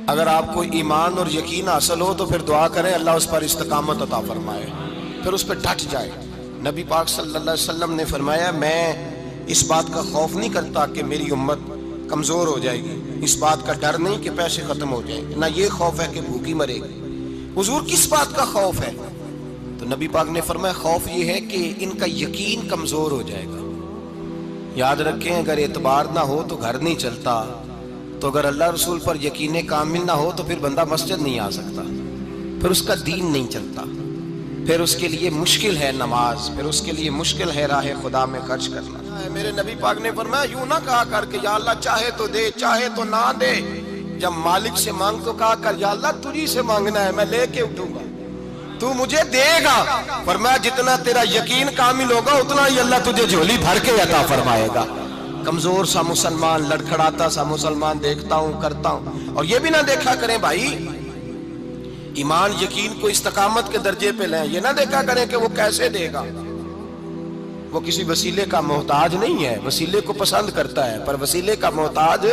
اگر آپ کو ایمان اور یقین حاصل ہو تو پھر دعا کریں اللہ اس پر استقامت عطا فرمائے، پھر اس پہ ڈٹ جائے۔ نبی پاک صلی اللہ علیہ وسلم نے فرمایا میں اس بات کا خوف نہیں کرتا کہ میری امت کمزور ہو جائے گی، اس بات کا ڈر نہیں کہ پیسے ختم ہو جائیں گے، نہ یہ خوف ہے کہ بھوکی مرے گی۔ حضور کس بات کا خوف ہے؟ تو نبی پاک نے فرمایا خوف یہ ہے کہ ان کا یقین کمزور ہو جائے گا۔ یاد رکھیں اگر اعتبار نہ ہو تو گھر نہیں چلتا، تو اگر اللہ رسول پر یقین کامل نہ ہو تو پھر بندہ مسجد نہیں آ سکتا، پھر اس کا دین نہیں چلتا، پھر اس کے لیے مشکل ہے نماز، پھر اس کے لیے مشکل ہے راہ خدا میں خرچ کرنا۔ میرے نبی پاک نے فرمایا یوں نہ کہا کر کہ یا اللہ چاہے تو دے چاہے تو نہ دے، جب مالک سے مانگ تو کہا کر یا اللہ تجھی سے مانگنا ہے میں لے کے اٹھوں گا، تو مجھے دے گا۔ فرمایا جتنا تیرا یقین کامل ہوگا اتنا ہی اللہ تجھے جھولی بھر کے عطا فرمائے گا۔ کمزور سا مسلمان، لڑکھڑاتا سا مسلمان دیکھتا ہوں کرتا ہوں، اور یہ بھی نہ دیکھا کریں بھائی ایمان یقین کو استقامت کے درجے پہ لیں، یہ نہ دیکھا کریں کہ وہ کیسے دے گا، وہ کسی وسیلے کا محتاج نہیں ہے، وسیلے کو پسند کرتا ہے پر وسیلے کا محتاج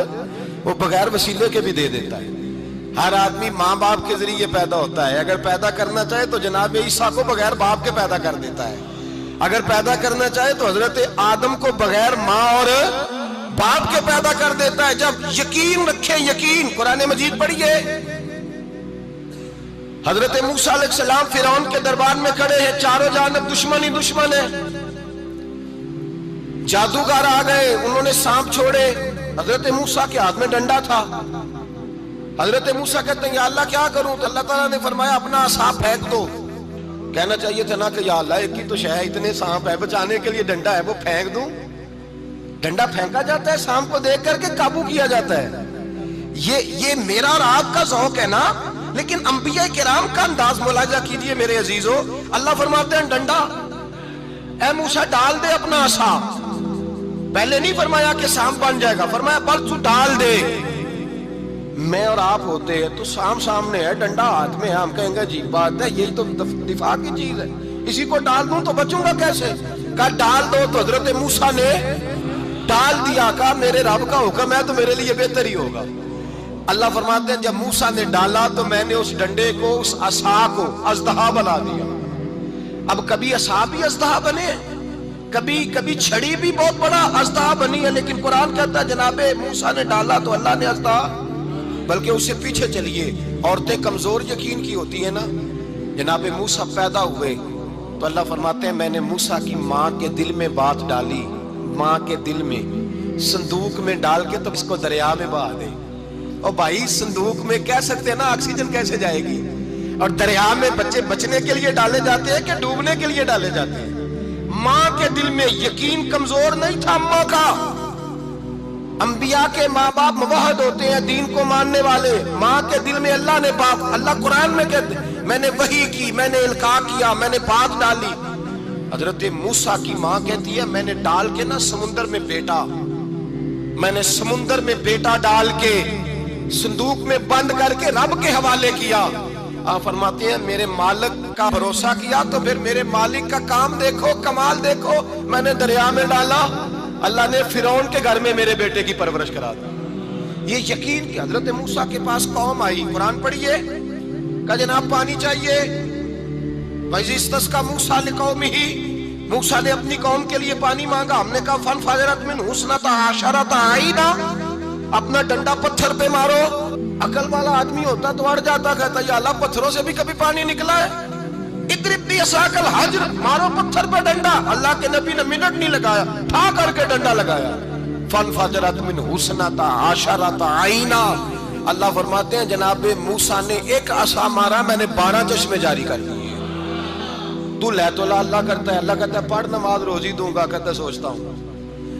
وہ بغیر وسیلے کے بھی دے دیتا ہے۔ ہر آدمی ماں باپ کے ذریعے پیدا ہوتا ہے، اگر پیدا کرنا چاہے تو جناب عیسیٰ کو بغیر باپ کے پیدا کر دیتا ہے، اگر پیدا کرنا چاہے تو حضرت آدم کو بغیر ماں اور باپ کے پیدا کر دیتا ہے۔ جب یقین رکھیں، یقین قرآن مجید پڑھیے، حضرت موسیٰ علیہ السلام فرعون کے دربار میں کھڑے ہیں، چاروں جانب دشمن ہی دشمن ہے، جادوگر آ گئے، انہوں نے سانپ چھوڑے، حضرت موسیٰ کے ہاتھ میں ڈنڈا تھا، حضرت موسیٰ کہتے ہیں یا اللہ کیا کروں؟ تو اللہ تعالیٰ نے فرمایا اپنا عصا پھینک دو۔ کہنا چاہیے تھا نا کہ یا اللہ ایک ہی تو شے ہے، اتنے سانپ ہے، بچانے کے لیے ڈنڈا ہے وہ پھینک دوں؟ ڈنڈا پھینکا جاتا ہے، سانپ کو دیکھ کر کے قابو کیا جاتا ہے۔ یہ میرا اور آپ کا ذوق ہے نا، لیکن انبیاء کرام کا انداز ملاحظہ کیجئے میرے عزیزو۔ اللہ فرماتے ہیں ڈنڈا اے موسیٰ ڈال دے اپنا عصا، پہلے نہیں فرمایا کہ سانپ بن جائے گا، فرمایا بس تو ڈال دے۔ میں اور آپ ہوتے ہیں تو سانپ سامنے ہے، ڈنڈا ہاتھ میں ہے، ہم کہیں گے عجیب بات ہے، یہی تو دفاع کی چیز ہے، اسی کو ڈال دوں تو بچوں گا کیسے؟ کہا ڈال دو، تو حضرت موسیٰ نے ڈال دیا، کہا میرے رب کا حکم ہے تو میرے لیے بہتر ہی ہوگا۔ اللہ فرماتے ہیں جب موسیٰ نے ڈالا تو میں نے اس ڈنڈے کو، اس عصا کو اژدہا بنا دیا۔ اب کبھی عصا بھی اژدہا بنے، کبھی چھڑی بھی بہت بڑا اژدہا بنی ہے، لیکن قرآن کہتا ہے جناب موسیٰ نے ڈالا تو اللہ نے اژدہا، بلکہ اس سے پیچھے چلیے، عورتیں کمزور یقین کی ہوتی ہیں نا، جناب موسیٰ پیدا ہوئے تو اللہ فرماتے ہیں میں نے موسیٰ کی ماں کے دل میں بات ڈالی، ماں کے دل میں صندوق میں ڈال کے تو اس کو دریا میں بہا دے۔ اور بھائی صندوق میں کہہ سکتے ہیں نا آکسیجن کیسے جائے گی، اور دریا میں بچے بچنے کے لیے ڈالے جاتے ہیں کہ ڈوبنے کے لیے ڈالے جاتے ہیں؟ ماں کے دل میں یقین کمزور نہیں تھا ماں کا۔ انبیاء کے ماں باپ موحد ہوتے ہیں، دین کو ماننے والے، ماں کے دل میں اللہ نے باپ، اللہ قرآن میں کہتے ہیں میں نے وحی کی، میں نے القاء کیا، میں نے بات ڈالی۔ حضرت موسیٰ کی ماں کہتی ہے میں نے ڈال کے نا سمندر میں بیٹا، میں نے سمندر میں بیٹا ڈال کے صندوق میں بند کر کے رب کے حوالے کیا۔ آپ فرماتے ہیں میرے مالک کا بھروسہ کیا تو پھر میرے مالک کا کام دیکھو، کمال دیکھو، میں نے دریا میں ڈالا، اللہ نے فرعون کے گھر میں میرے بیٹے کی پرورش کرا دی۔ یہ یقین کہ حضرت موسیٰ کے پاس قوم آئی، قرآن پڑھیے، کہا جناب پانی چاہیے، وَإِذِ اسْتَسْقَىٰ مُوسَىٰ لِقَوْمِهِ، موسیٰ نے اپنی قوم کے لیے پانی مانگا، ہم نے کہا فَانْفَجَرَتْ مِنْهُ اثْنَتَا عَشَرَةَ عَيْنًا، اپنا ڈنڈا پتھر پہ مارو۔ عقل والا آدمی ہوتا تو اڑ جاتا، کہتا یا اللہ پتھروں سے بھی کبھی پانی نکلا ہے؟ اضرب بعصاک الحجر، مارو پتھر پہ ڈنڈا۔ اللہ کے نبی نے منٹ نہیں لگایا، ٹھا کر کے ڈنڈا لگایا، فَانْفَجَرَتْ مِنْهُ اثْنَتَا عَشَرَةَ عَيْنًا۔ اللہ فرماتے ہیں جناب موسیٰ نے ایک عصا مارا، میں نے 12 چشمے جاری کر دیے۔ تو لے تو اللہ کرتا ہے، اللہ کہتا ہے پڑھ نماز روزی دوں گا، کہتا ہے سوچتا ہوں۔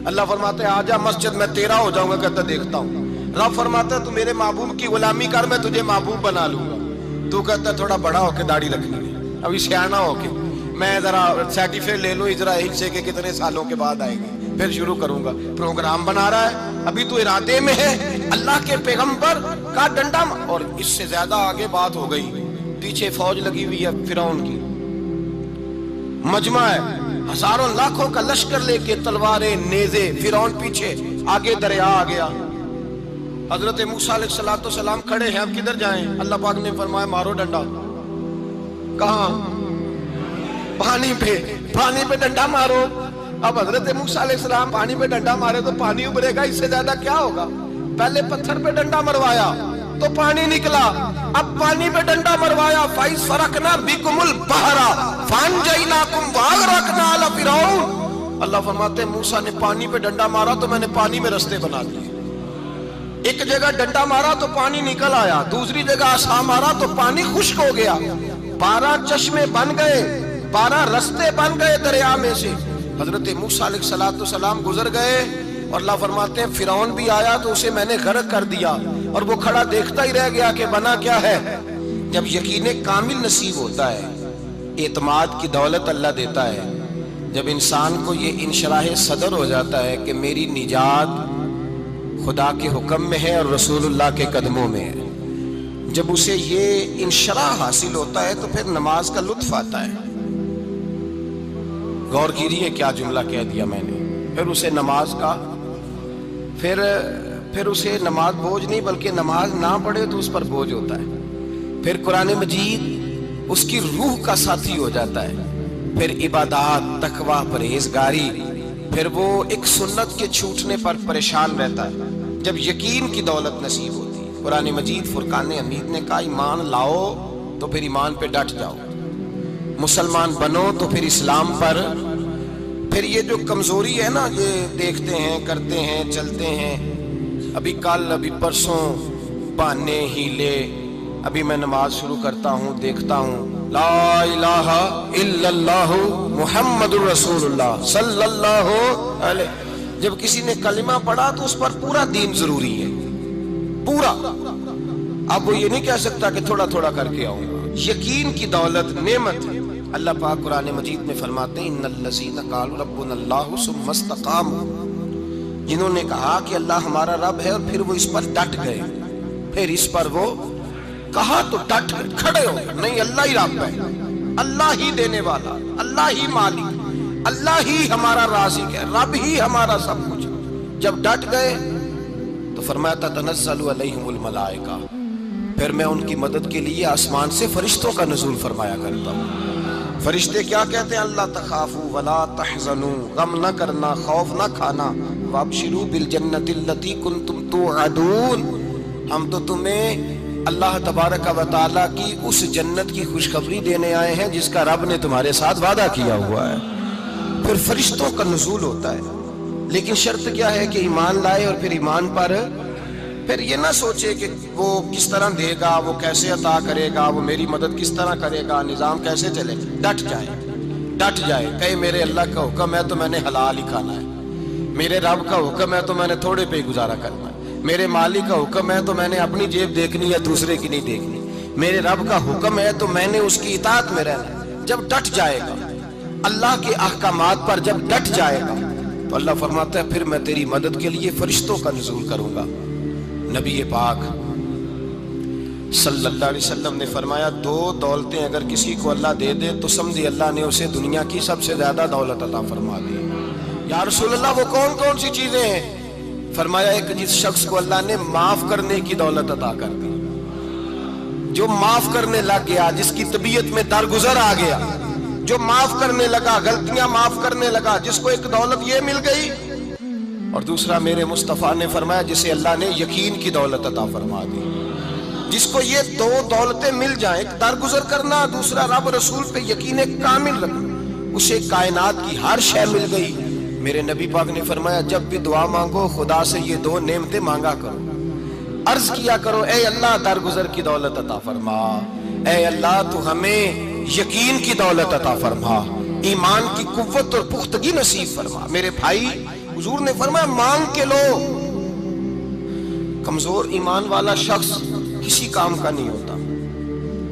اللہ فرماتا ہے آجا مسجد میں تیرا ہو جاؤں گا، کہتا ہے دیکھتا ہوں۔ رب فرماتا ہے تو میرے محبوب کی غلامی کر، میں تجھے محبوب بنا لوں گا۔ تو کہتا ہے تھوڑا بڑا ہو کے داڑھی رکھنی ہے، ابھی سیانا ہو کے میں ذرا سرٹیفکیٹ لے لوں اجرا حصے کے کتنے سالوں کے بعد آئے گی، پھر شروع کروں گا۔ پروگرام بنا رہا ہے، ابھی تو ارادے میں ہے۔ اللہ کے پیغمبر کا ڈنڈا، اور اس سے زیادہ آگے بات ہو گئی، پیچھے فوج لگی ہوئی ہے فرعون کی، مجمع ہے، ہزاروں لاکھوں کا لشکر لے کے، تلواریں نیزے، فرعون پیچھے، آگے دریا آ گیا۔ حضرت موسیٰ علیہ السلام کھڑے ہیں، اب کدھر جائیں؟ اللہ پاک نے فرمایا مارو ڈنڈا۔ کہاں؟ پانی پہ ڈنڈا مارو۔ اب حضرت موسیٰ علیہ السلام پانی پہ ڈنڈا مارے تو پانی ابھرے گا، اس سے زیادہ کیا ہوگا؟ پہلے پتھر پہ ڈنڈا مروایا تو پانی نکلا، اب پانی پہ ڈنڈا مروایا فَإِذْ فَرَقْنَا بِكُمُ الْبَحْرَ فَأَنْجَيْنَاكُمْ وَأَغْرَقْنَا آلَ فِرْعَوْنَ۔ اللہ فرماتے ہیں موسیٰ نے پانی پہ ڈنڈا مارا تو میں نے پانی میں رستے بنا دیے۔ ایک جگہ ڈنڈا مارا تو پانی نکل آیا، دوسری جگہ عصا مارا تو پانی خشک ہو گیا، 12 چشمے بن گئے، 12 رستے بن گئے دریا میں سے۔ حضرت موسیٰ علیہ السلام گزر گئے اور اللہ فرماتے ہیں فرعون بھی آیا تو اسے میں نے غرق کر دیا، اور وہ کھڑا دیکھتا ہی رہ گیا کہ بنا کیا ہے۔ جب یقین کامل نصیب ہوتا ہے، اعتماد کی دولت اللہ دیتا ہے، جب انسان کو یہ انشراح صدر ہو جاتا ہے کہ میری نجات خدا کے حکم میں ہے اور رسول اللہ کے قدموں میں ہے، جب اسے یہ انشراح حاصل ہوتا ہے تو پھر نماز کا لطف آتا ہے۔ غور کیجیے کیا جملہ کہہ دیا میں نے۔ پھر اسے نماز کا پھر اسے نماز بوجھ نہیں، بلکہ نماز نہ پڑھے تو اس پر بوجھ ہوتا ہے۔ پھر قرآن مجید اس کی روح کا ساتھی ہو جاتا ہے، پھر عبادات، تقوی، پرہیزگاری، پھر وہ ایک سنت کے چھوٹنے پر پریشان رہتا ہے جب یقین کی دولت نصیب ہوتی ہے۔ قرآن مجید فرقان حمید نے کہا ایمان لاؤ تو پھر ایمان پہ ڈٹ جاؤ، مسلمان بنو تو پھر اسلام پر۔ پھر یہ جو کمزوری ہے نا، یہ دیکھتے ہیں، کرتے ہیں، چلتے ہیں، ابھی کل، ابھی پرسوں، بہانے، ہیلے، ابھی میں نماز شروع کرتا ہوں، دیکھتا ہوں لا الہ الا اللہ محمد الرسول اللہ صلی اللہ علیہ۔ جب کسی نے کلمہ پڑھا تو اس پر پورا دین ضروری ہے، پورا۔ اب وہ یہ نہیں کہہ سکتا کہ تھوڑا تھوڑا کر کے آؤں گا۔ یقین کی دولت نعمت ہے۔ اللہ پاک قرآن مجید میں فرماتے ہیں ان الذین قالوا ربنا اللہ ثم استقاموا، جنہوں نے کہا کہ اللہ ہمارا رب ہے اور پھر وہ اس پر ڈٹ گئے، پھر اس پر وہ کہا تو ڈٹ گئے، کھڑے ہو گئے، نہیں اللہ ہی رب ہے، اللہ ہی دینے والا، اللہ ہی مالک، اللہ ہی ہمارا رازق ہے، رب ہی ہمارا سب کچھ۔ جب ڈٹ گئے تو فرمایا تتنزل علیہم الملائکہ، پھر میں ان کی مدد کے لیے آسمان سے فرشتوں کا نزول فرمایا کرتا ہوں۔ فرشتے کیا کہتے ہیں؟ اللہ تخافوا ولا تحزنوا، غم نہ کرنا، خوف نہ کھانا، وابشروا بالجنۃ التی کنتم توعدون، ہم تو تمہیں اللہ تبارک و تعالیٰ کی اس جنت کی خوشخبری دینے آئے ہیں جس کا رب نے تمہارے ساتھ وعدہ کیا ہوا ہے۔ پھر فرشتوں کا نزول ہوتا ہے، لیکن شرط کیا ہے کہ ایمان لائے، اور پھر ایمان پر پھر یہ نہ سوچے کہ وہ کس طرح دے گا، وہ کیسے عطا کرے گا، وہ میری مدد کس طرح کرے گا، نظام کیسے چلے۔ ڈٹ جائے، کہے میرے اللہ کا حکم ہے تو میں نے حلال ہی کھانا ہے، میرے رب کا حکم ہے تو میں نے تھوڑے پہ ہی گزارا کرنا ہے، میرے مالک کا حکم ہے تو میں نے اپنی جیب دیکھنی ہے، دوسرے کی نہیں دیکھنی، میرے رب کا حکم ہے تو میں نے اس کی اطاعت میں رہنا ہے۔ جب ڈٹ جائے گا اللہ کے احکامات پر، جب ڈٹ جائے گا تو اللہ فرماتا ہے پھر میں تیری مدد کے لیے فرشتوں کا نزول کروں گا۔ نبی پاک صلی اللہ علیہ وسلم نے فرمایا 2 دولتیں اگر کسی کو اللہ دے دے تو سمجھے اللہ نے اسے دنیا کی سب سے زیادہ دولت عطا فرما دی۔ یا رسول اللہ وہ کون کون سی چیزیں ہیں؟ فرمایا ایک جس شخص کو اللہ نے معاف کرنے کی دولت عطا کر دی، جو معاف کرنے لگ گیا، جس کی طبیعت میں درگزر آ گیا، جو معاف کرنے لگا، غلطیاں معاف کرنے لگا، جس کو ایک دولت یہ مل گئی۔ اور دوسرا میرے مصطفیٰ نے فرمایا جسے اللہ نے یقین کی دولت عطا فرما دی، جس کو یہ 2 دولتیں مل جائیں، ایک درگزر کرنا، دوسرا رب رسول پہ یقین کامل رکھنا، اسے کائنات کی ہر شے مل گئی۔ میرے نبی پاک نے فرمایا جب بھی دعا مانگو خدا سے یہ 2 نعمتیں مانگا کرو، عرض کیا کرو اے اللہ درگزر کی دولت عطا فرما، اے اللہ تو ہمیں یقین کی دولت عطا فرما، ایمان کی قوت اور پختگی نصیب فرما۔ میرے بھائی حضور نے فرمایا مانگ کے لو۔ کمزور ایمان والا شخص کسی کام کا نہیں ہوتا۔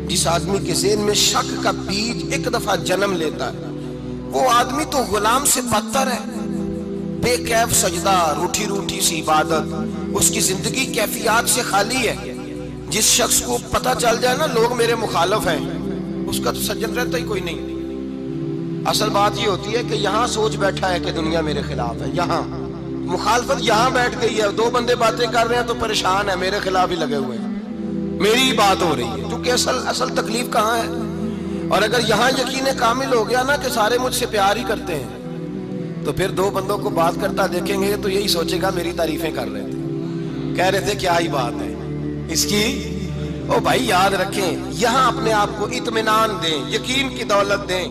جس آدمی کے ذہن میں شک کا بیج ایک دفعہ جنم لیتا ہے وہ آدمی تو غلام سے بدتر ہے، بے کیف سجدہ، روٹھی روٹھی سی عبادت، اس کی زندگی کیفیات سے خالی ہے۔ جس شخص کو پتہ چل جائے نا لوگ میرے مخالف ہیں، اس کا تو سجن رہتا ہی کوئی نہیں۔ اصل بات یہ ہوتی ہے کہ یہاں سوچ بیٹھا ہے کہ دنیا میرے خلاف ہے، یہاں مخالفت یہاں بیٹھ گئی ہے، دو بندے باتیں کر رہے ہیں تو پریشان ہے، میرے خلاف ہی لگے ہوئے ہیں، میری ہی بات ہو رہی ہے، کیونکہ اصل تکلیف کہاں ہے؟ اور اگر یہاں یقین کامل ہو گیا نا کہ سارے مجھ سے پیار ہی کرتے ہیں، تو پھر دو بندوں کو بات کرتا دیکھیں گے تو یہی سوچے گا میری تعریفیں کر رہے تھے، کہہ رہے تھے کیا ہی بات ہے اس کی۔ او بھائی یاد رکھیں، یہاں اپنے آپ کو اطمینان دیں، یقین کی دولت دیں۔